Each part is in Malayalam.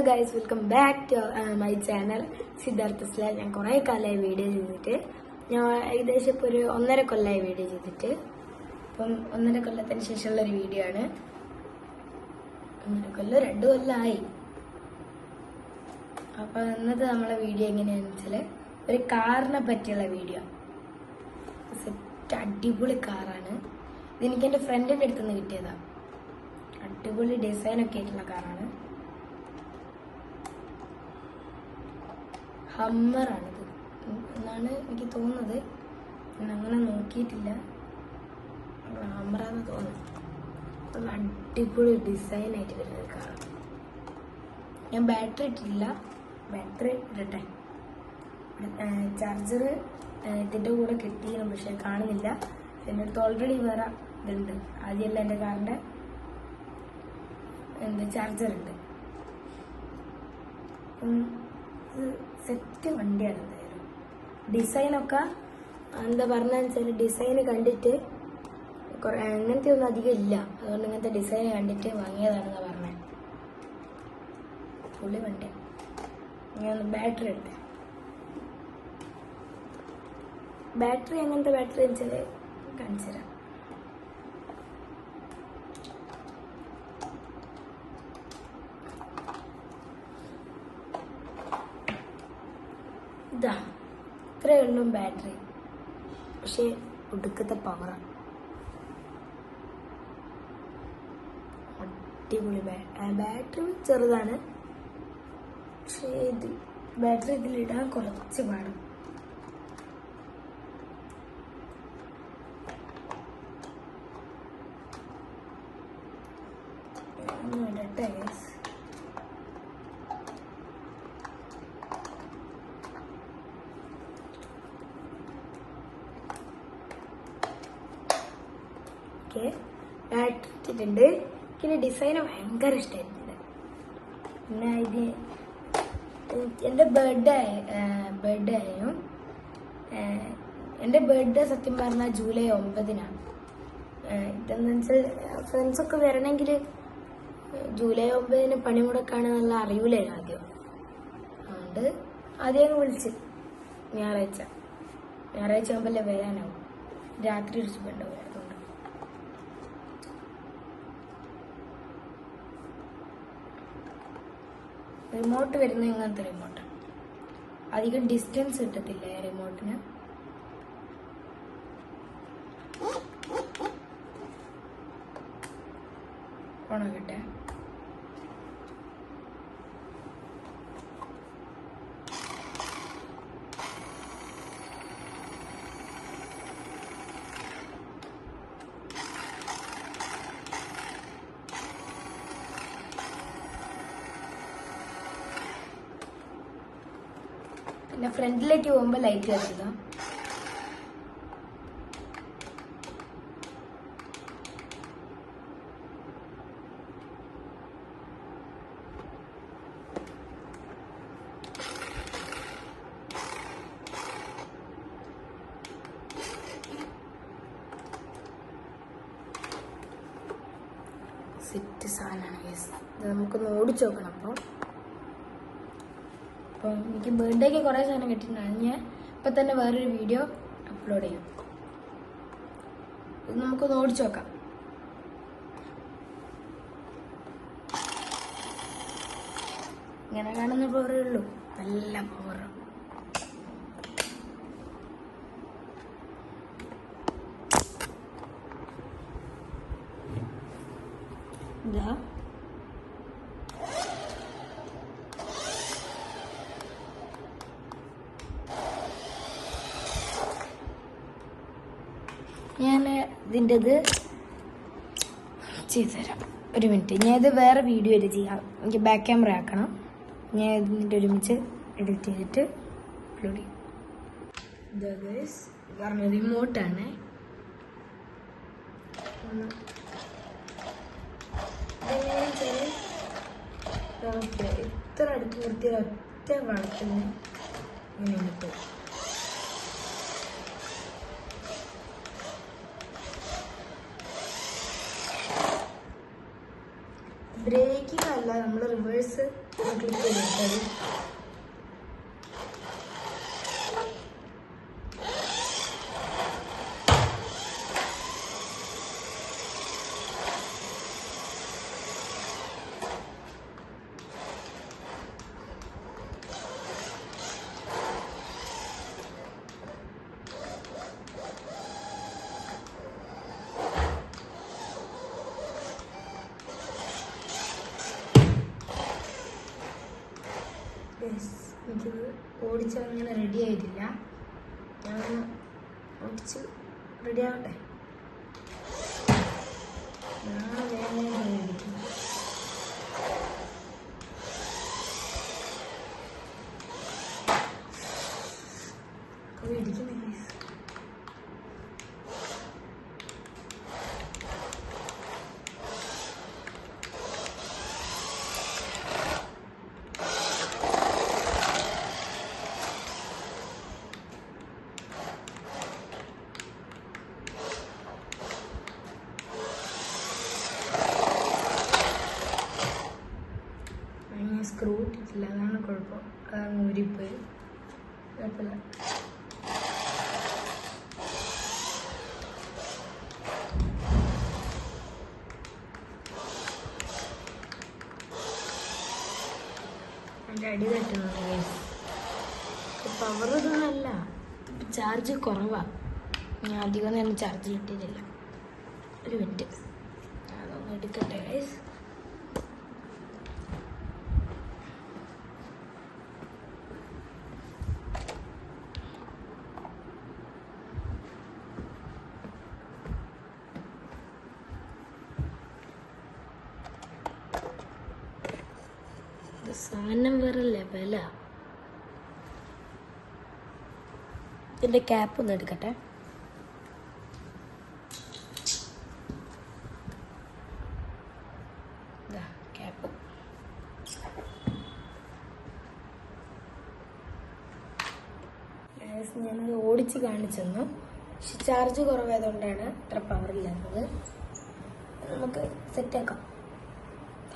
Hello guys, welcome back to my channel Siddhartha സ്ലാൽ. ഞാൻ കുറേ കാലമായി വീഡിയോ ചെയ്തിട്ട്, ഞാൻ ഏകദേശം ഇപ്പോൾ ഒരു 1.5 കൊല്ലമായി വീഡിയോ ചെയ്തിട്ട്. അപ്പം 1.5 കൊല്ലത്തിന് ശേഷമുള്ളൊരു വീഡിയോ ആണ്. 1.5 കൊല്ലം 2 കൊല്ലമായി. അപ്പോൾ ഇന്നത്തെ നമ്മളെ വീഡിയോ എങ്ങനെയാണെന്ന് വെച്ചാൽ ഒരു കാറിനെ പറ്റിയുള്ള വീഡിയോ. സെറ്റ് അടിപൊളി കാറാണ്. ഇതെനിക്ക് എൻ്റെ ഫ്രണ്ടിൻ്റെ അടുത്ത് നിന്ന് കിട്ടിയതാണ്. അടിപൊളി ഡിസൈനൊക്കെ ആയിട്ടുള്ള കാറാണ്. ഹമ്മറാണിത് എന്നാണ് എനിക്ക് തോന്നുന്നത്. ഞാൻ അങ്ങനെ നോക്കിയിട്ടില്ല. ഹമ്മറാന്ന് തോന്നുന്നു. അടിപൊളി ഡിസൈനായിട്ട് വരുന്നത് കാറാണ്. ഞാൻ ബാറ്ററി ഇട്ടിട്ടില്ല. ബാറ്ററി ഇടട്ടെ. ചാർജർ ഇതിൻ്റെ കൂടെ കിട്ടിയിരുന്നു, പക്ഷെ കാണുന്നില്ല. എൻ്റെ അടുത്ത് ഓൾറെഡി വേറെ ഇതുണ്ട്. ആദ്യമല്ല എൻ്റെ കാറിൻ്റെ ചാർജർ ഉണ്ട്. സെറ്റ് വണ്ടിയാണ്. എന്തായാലും ഡിസൈനൊക്കെ എന്താ പറഞ്ഞതെന്ന് വെച്ചാൽ, ഡിസൈന് കണ്ടിട്ട് അങ്ങനത്തെ ഒന്നും അധികം ഇല്ല. അതുകൊണ്ട് ഇങ്ങനത്തെ ഡിസൈൻ കണ്ടിട്ട് വാങ്ങിയതാണെന്നാണ് പറഞ്ഞത്. പുള്ളി വണ്ടി. ഞാൻ ബാറ്ററി എടുത്തേ. ബാറ്ററി അങ്ങനത്തെ ബാറ്ററി വെച്ചാൽ കാണിച്ചു തരാം. ഇതാ ഇത്രയേ ഉള്ളൂ ബാറ്ററി. പക്ഷെ ഒടുക്കത്തെ പവറാണ്. അടിപൊളി ബാറ്ററി ചെറുതാണ്, പക്ഷേ ബാറ്ററി ഇതിലിടാൻ കുറച്ച് പാടും. ഇടട്ടെ ഗൈസ്. ബാറ്ററി ഇട്ടിട്ടുണ്ട്. എനിക്ക് ഡിസൈന് ഭയങ്കര ഇഷ്ടമായിട്ടുണ്ട്. പിന്നെ ഇത് എൻ്റെ ബർത്ത്ഡേ ആയിരുന്നു. എൻ്റെ ബർത്ത്ഡേ സത്യം പറഞ്ഞാൽ ജൂലൈ 9-നാണ്. ഇതെന്ന് വെച്ചാൽ ഫ്രണ്ട്സൊക്കെ വരണമെങ്കിൽ ജൂലൈ 9-ന് പണിമുടക്കാണെന്നുള്ള അറിയില്ലായിരുന്നു ആദ്യം. അതുകൊണ്ട് ആദ്യം വിളിച്ച് ഞായറാഴ്ച ആകുമ്പോഴല്ലേ വരാനാവും. രാത്രി വിളിച്ചിട്ടുണ്ടാവും. അതുകൊണ്ട് റിമോട്ട് വരുന്ന ഇങ്ങനത്തെ റിമോട്ട്. അധികം ഡിസ്റ്റൻസ് കിട്ടത്തില്ല റിമോട്ടിന്. ഓണാക്കട്ടെ. പിന്നെ ഫ്രണ്ടിലേക്ക് പോകുമ്പോൾ ലൈറ്റ് കത്തുക. സെറ്റ് സാധനമാണ് ഗൈസ്. ഇത് നമുക്കൊന്ന് ഓടിച്ചു നോക്കണം. അപ്പം എനിക്ക് ബർത്ത്ഡേക്ക് കുറേ സാധനം കിട്ടിയിട്ടുണ്ടാണ്. ഞാൻ ഇപ്പം തന്നെ വേറൊരു വീഡിയോ അപ്ലോഡ് ചെയ്യും. ഇത് നമുക്കൊന്ന് ഓടിച്ചു നോക്കാം. ഇങ്ങനെ കാണുന്ന പവറേ ഉള്ളൂ. നല്ല പവറാണ്. ഇതാ ഞാൻ ഇതിൻ്റെത് ചെയ്തുതരാം. ഒരു മിനിറ്റ്. ഞാൻ ഇത് വേറെ വീഡിയോ ആയിട്ട് ചെയ്യാം. എനിക്ക് ബാക്ക് ക്യാമറ ആക്കണം. ഞാൻ ഇതിൻ്റെ ഒരുമിച്ച് എഡിറ്റ് ചെയ്തിട്ട് അപ്ലോഡ് ചെയ്യും. കാരണം റിമോട്ടാണ്. ഇത്ര അടുത്ത് നിർത്തിയ ഒറ്റ വളത്തിന് ഇങ്ങനെ കിട്ടും. ബ്രേക്കിംഗ് അല്ല, നമ്മൾ റിവേഴ്സ് ക്ലിക്ക് ചെയ്ത് എനിക്കിത് ഓടിച്ചങ്ങനെ റെഡി ആയിട്ടില്ല. ഞാൻ ഓടിച്ച് റെഡി ആവട്ടെ. ഞാൻ വേഗം ഇടിക്കുന്നു. ഇടിക്കുന്നില്ല. സ്ക്രൂ ഇട്ടിട്ടില്ല, അതാണ് കുഴപ്പം. അതാണ് ഊരിപ്പോയി. കുഴപ്പമില്ല. എൻ്റെ അടി തട്ടുന്നുണ്ട്. പവർ ഇതൊന്നല്ല, ചാർജ് കുറവാണ്. ഞാൻ അധികം നേരം ചാർജിൽ ഇട്ടിട്ടില്ല. ഒരു മിനിറ്റ്, അതൊന്ന് എടുക്കട്ടെ ഗൈസ്. സാധനം വേറെ ലെവലാ. ഇതിൻ്റെ ക്യാപ്പ് ഒന്ന് എടുക്കട്ടെ. ക്യാപ്പ് ഞാനത് ഓടിച്ച് കാണിച്ചെന്നു. പക്ഷെ ചാർജ് കുറവായതുകൊണ്ടാണ് ഇത്ര പവറില്ലാത്തത്. നമുക്ക് സെറ്റാക്കാം.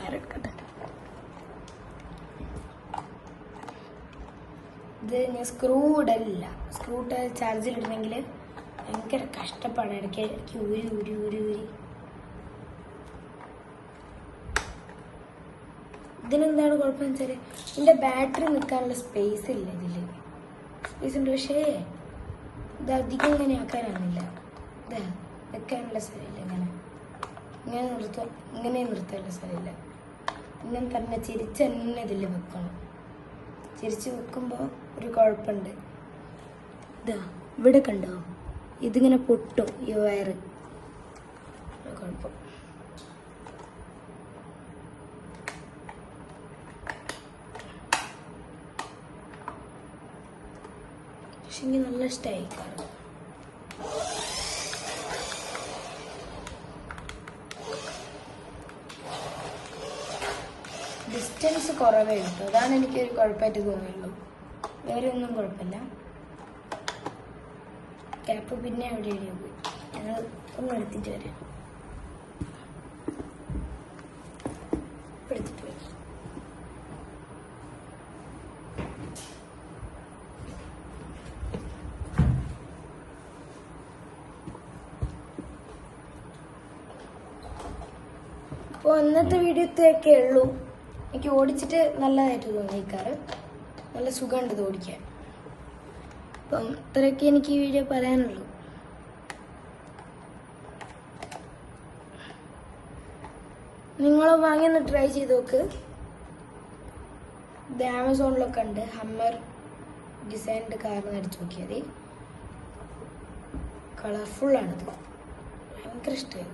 എടുക്കട്ടെ. ഇത് ഞാൻ സ്ക്രൂ ഇടലില്ല. സ്ക്രൂ ഇട്ട ചാർജിലിടണമെങ്കിൽ ഭയങ്കര കഷ്ടപ്പാട്. ഇടയ്ക്ക് ഊരി ഊരി ഊരി ഊരി. ഇതിനെന്താണ് കുഴപ്പമെന്ന് വെച്ചാൽ ഇതിൻ്റെ ബാറ്ററി നിൽക്കാനുള്ള സ്പേസ് ഇല്ല. ഇതിൽ സ്പേസ് ഉണ്ട്, പക്ഷേ ഇത് അധികം ഇങ്ങനെ ആക്കാനാണില്ല. ഇതാ വെക്കാനുള്ള സ്ഥലമില്ല. ഇങ്ങനെ നിർത്താനുള്ള സ്ഥലമില്ല. ഇങ്ങനെ തന്നെ ചിരിച്ച് തന്നെ ഇതിൽ വെക്കണം. ചിരിച്ച് വെക്കുമ്പോൾ ഒരു കുഴപ്പമുണ്ട്. ഇതാ ഇവിടെ കണ്ടോ, ഇതിങ്ങനെ പൊട്ടും ഈ വയറ്. കുഴപ്പം. പക്ഷെ എനിക്ക് നല്ല ഇഷ്ടമായി കാണും. ഡിസ്റ്റൻസ് കുറവേ കിട്ടും. അതാണ് എനിക്കൊരു കുഴപ്പമായിട്ട് തോന്നുള്ളൂ. വേറെ ഒന്നും കുഴപ്പമില്ല. ക്യാപ്പ് പിന്നെ അവിടെ എഴുതിയാൽ പോയി. ഞങ്ങൾ ഒന്ന് എടുത്തിട്ട് വരാം. എടുത്തിട്ട് വരാം. അപ്പോൾ ഇന്നത്തെ വീഡിയോത്തെയൊക്കെ ഉള്ളൂ. എനിക്ക് ഓടിച്ചിട്ട് നല്ലതായിട്ട് തോന്നി. ഈ കാറ് നല്ല സുഖമുണ്ട് ഇത് ഓടിക്കാൻ. അപ്പം ഇത്രയൊക്കെ എനിക്ക് ഈ വീഡിയോ പറയാനുള്ളൂ. നിങ്ങളും വാങ്ങി ഒന്ന് ട്രൈ ചെയ്ത് നോക്ക്. ഇത് ആമസോണിലൊക്കെ ഉണ്ട്. ഹമ്മർ ഡിസൈൻഡ് കാറിന് അടിച്ചു നോക്കിയാൽ മതി. കളർഫുള്ളാണിത്. ഭയങ്കര ഇഷ്ടമായി.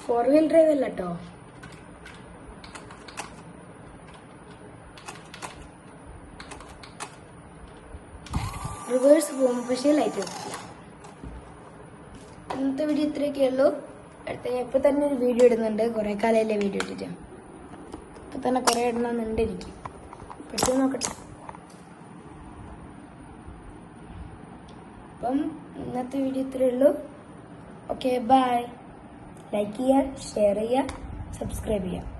ഫോർ വീൽ ഡ്രൈവ് അല്ല കേട്ടോ. റിവേഴ്സ് പോകുമ്പോൾ പക്ഷേ ലൈറ്റ് വെക്കില്ല. ഇന്നത്തെ വീഡിയോ ഇത്രയൊക്കെ ഉള്ളൂ. അടുത്ത ഞാൻ ഇപ്പം തന്നെ ഒരു വീഡിയോ ഇടുന്നുണ്ട്. കുറേ കാലമല്ലേ വീഡിയോ ഇട്ടിട്ട്. ഇപ്പം തന്നെ കുറേ ഇടണമെന്നുണ്ട് എനിക്ക്. പെട്ടി നോക്കട്ടെ. അപ്പം ഇന്നത്തെ വീഡിയോ ഇത്രയേ ഉള്ളൂ. Okay, bye. ലൈക്ക് ചെയ്യുക, ഷെയർ ചെയ്യുക, സബ്സ്ക്രൈബ് ചെയ്യുക.